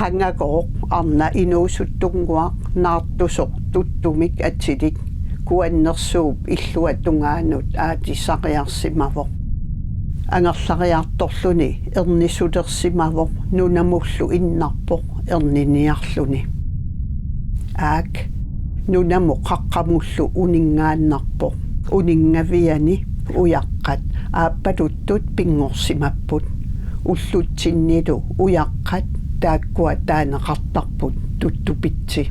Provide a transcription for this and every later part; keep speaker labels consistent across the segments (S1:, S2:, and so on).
S1: qangagooq arna inuusuttunguaq naartusoq tuttumik atilik kuannersuup illua tungaanut aatissaqiarsimavoq angerlariartorluni ernisulersimavoq nunamullu innarpoq erniniarluni aak nunamu qaqqamullu uningaannarpoq uningaviani uyaqqat aappatuttut pingorsimapput ullutsinnilu uyaqqat taakkua taaneqartarput tuttupitsi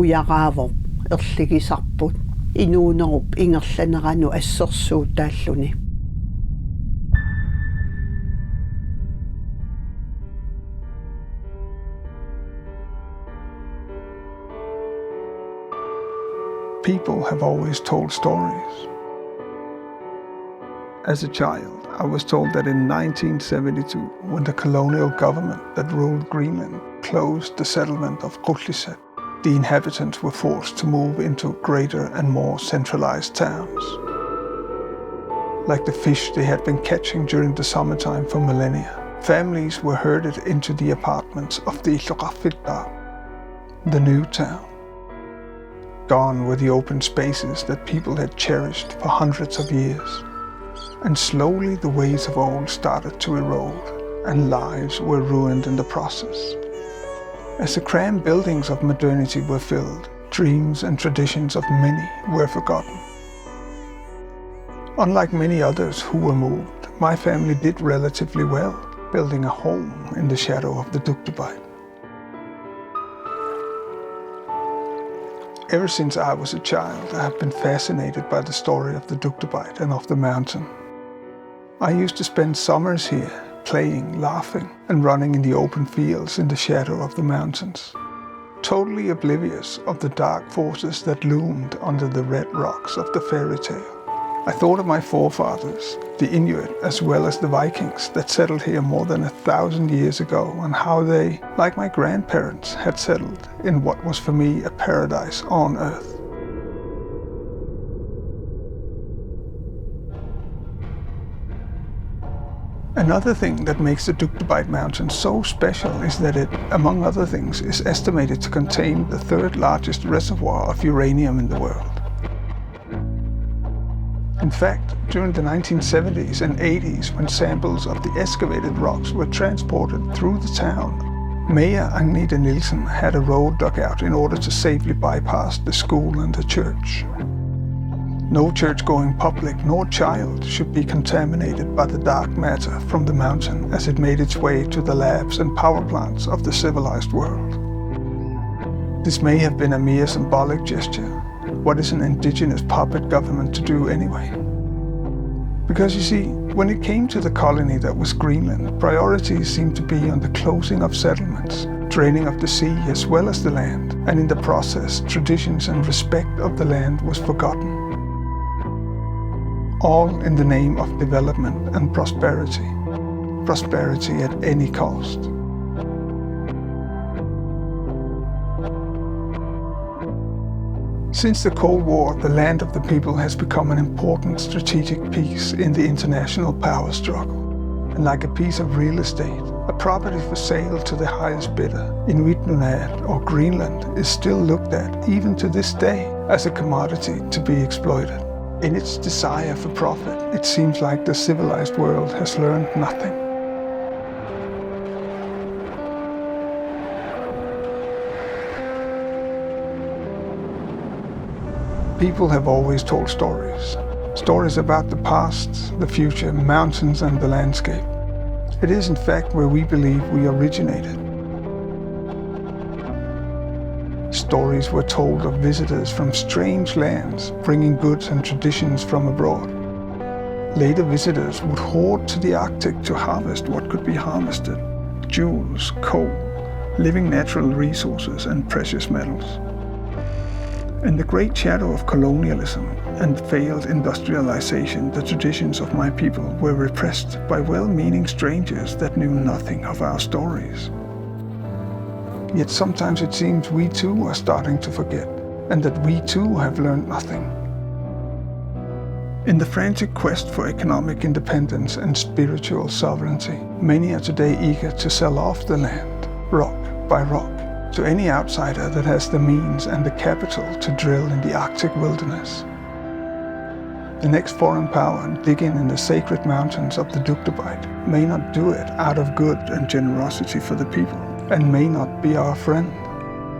S1: uyaraavoq erligisarput inuunerup ingerlaneranu assersuu taalluni
S2: People have always told stories. As a child, I was told that in 1972, when the colonial government that ruled Greenland closed the settlement of Qutlisat, the inhabitants were forced to move into greater and more centralized towns. Like the fish they had been catching during the summertime for millennia, families were herded into the apartments of the Iloqafittaq, the new town. Gone were the open spaces that people had cherished for hundreds of years. And slowly the ways of old started to erode, and lives were ruined in the process. As the cramped buildings of modernity were filled, dreams and traditions of many were forgotten. Unlike many others who were moved, my family did relatively well, building a home in the shadow of the Dugdebyt. Ever since I was a child, I have been fascinated by the story of the Dugdebyt and of the mountain. I used to spend summers here, playing, laughing, and running in the open fields in the shadow of the mountains, totally oblivious of the dark forces that loomed under the red rocks of the fairy tale. I thought of my forefathers, the Inuit as well as the Vikings that settled here more than 1,000 years ago, and how they, like my grandparents, had settled in what was for me a paradise on earth. Another thing that makes the Dugdebyt Mountain so special is that it, among other things, is estimated to contain the third largest reservoir of uranium in the world. In fact, during the 1970s and 80s, when samples of the excavated rocks were transported through the town, Mayor Agnete Nielsen had a road dug out in order to safely bypass the school and the church. No church-going public nor child should be contaminated by the dark matter from the mountain as it made its way to the labs and power plants of the civilized world. This may have been a mere symbolic gesture. What is an indigenous puppet government to do anyway? Because you see, when it came to the colony that was Greenland, priorities seemed to be on the closing of settlements, draining of the sea as well as the land, and in the process, traditions and respect of the land was forgotten. All in the name of development and prosperity. Prosperity at any cost. Since the Cold War, the land of the people has become an important strategic piece in the international power struggle. And like a piece of real estate, a property for sale to the highest bidder, Inuit Nunat or Greenland is still looked at, even to this day, as a commodity to be exploited. In its desire for profit, it seems like the civilized world has learned nothing. People have always told stories. Stories about the past, the future, mountains and the landscape. It is in fact where we believe we originated. Stories were told of visitors from strange lands, bringing goods and traditions from abroad. Later visitors would hoard to the Arctic to harvest what could be harvested: jewels, coal, living natural resources and precious metals. In the great shadow of colonialism and failed industrialization, the traditions of my people were repressed by well-meaning strangers that knew nothing of our stories. Yet sometimes it seems we too are starting to forget, and that we too have learned nothing. In the frantic quest for economic independence and spiritual sovereignty, many are today eager to sell off the land, rock, by rock to any outsider that has the means and the capital to drill in the Arctic wilderness. The next foreign power digging in the sacred mountains of the Dugdabite may not do it out of good and generosity for the people, and may not be our friend.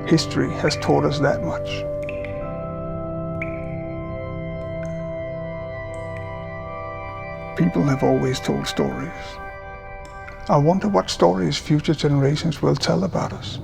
S2: History has taught us that much. People have always told stories. I wonder what stories future generations will tell about us.